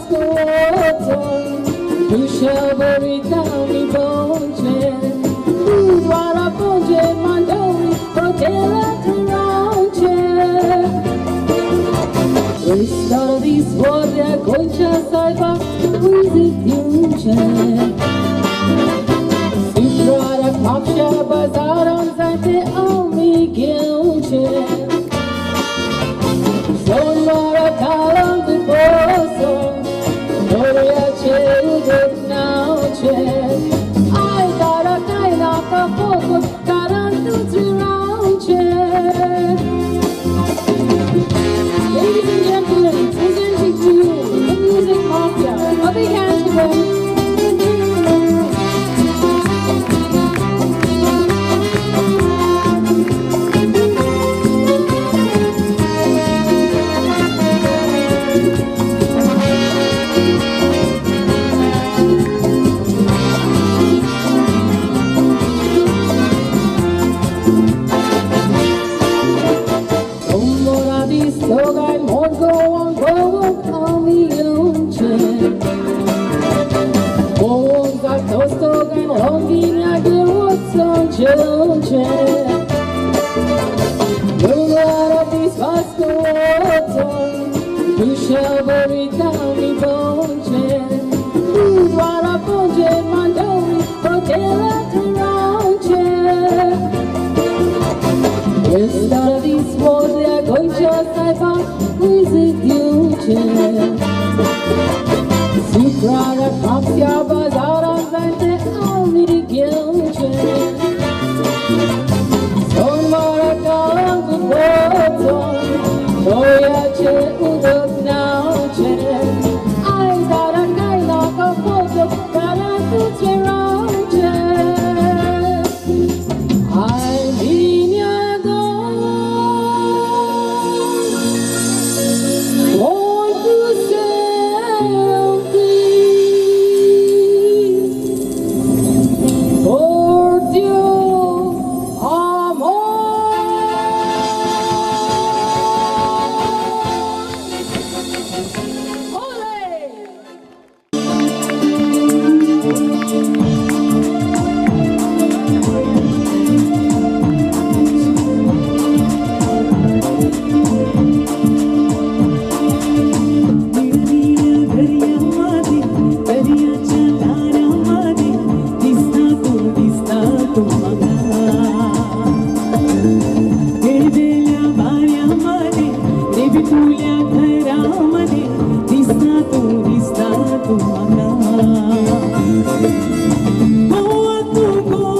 pascoton, dushavoritam ponche, wara ponche mandori, protela turanche. Restadi svoria concha saiba, vizitunche. Sifrara kapsha bazaram zante amigilche. Sonmara kalam du poso, Doria che udok nauche. Ai dara kaina kapogo, karantu turanche. Ladies and gentlemen, presenting to you the Music Mafia. A big hand to them. Go, go, go,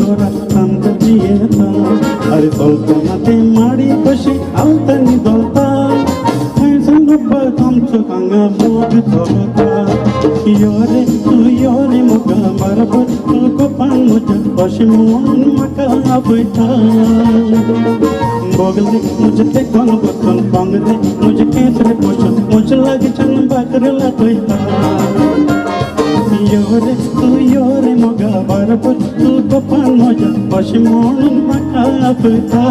जोरा संत जियेता अरे सोलतानाते माडी कशी आलतानी दोलता खैसन गप्पा आमचो कांगा मोग चलता योरे तू योरे मोगा बरोबर तू कोपान मुझ कशी म्हणून म्हाका आपयता बोगले मुझे ते कोण बसून पांगले मुझे केसरे पोषण मुझे लागीच्यान भाकरी लाटयता योरे तू योरे मोगा बरोबर तू कोपान म्हज्या कशी म्हणून म्हाका आपयता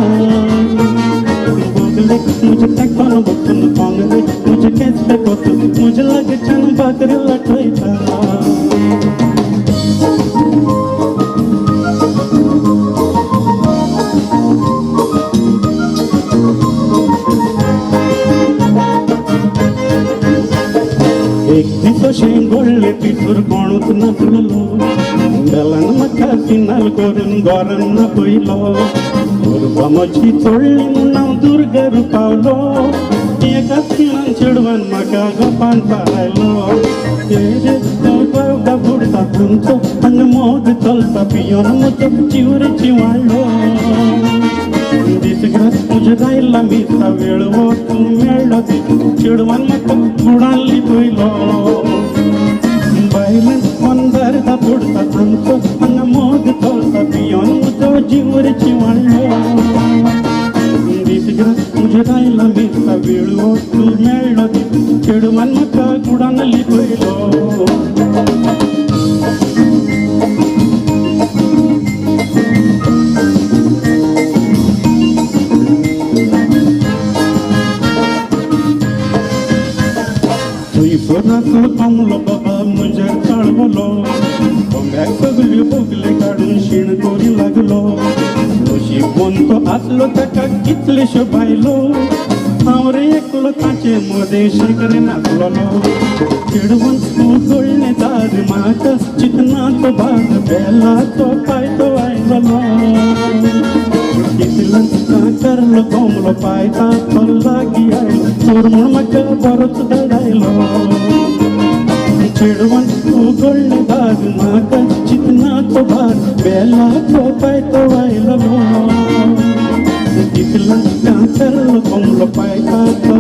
बोगले मुझे ते कोण बसून पांगले मुझे केसरे पोषण मुझे लागीच्यान भाकरी लाटयता एक दीस शेंगोळ्ळे पिसूर कोणूच नासलो बेलान म्हाका सिनाल करून गोरान पयलो दुर्गा म्हजी चोडली म्हूण हांव दुर्गार पावलो एका खिणान चेडवान म्हाका गोपान पायलो तेजे बावगा बुडता तुमचो हांगा मोग चलता पियोन म्हजो चिवरेची वाडलो दिसग्रास मुझे रायला मिसा वेळ वचून मेळ्ळो ती चेडवान म्हाका बुडान लिपयलो बायलान पंदरदा बुडता तांचो हांगा मोग चलता पियोन म्हजो जिवरेची वाडलो दिसग्रास मुझे रायला मिसा वेळ वचून मेळ्ळो ती चेडवान म्हाका बुडान लिपयलो सोनासलो कमलो बाबा मुझे चळवलो कोंब्याक सगल्यो बोगले काडून शीण करी लागलो दोशी कोण तो आसलो ताका कितलेश्यो बायलो हांव रे एकलो ताचे मदें शेकरे नाचलोलो चेडवान उगोळ्ळें दार म्हाका चितनाचो भाग बेलाचो पायतो आयलोलो कितलो करलो कोमलो पायता तो लागी आयलो चोर म्हूण म्हाका बरोच धाडायलो चेडवान उगोळ्ळें दार म्हाका चितनाचो भाग बेलाचो पायतो आयलोलो कितलो करलो कोमलो पायता तो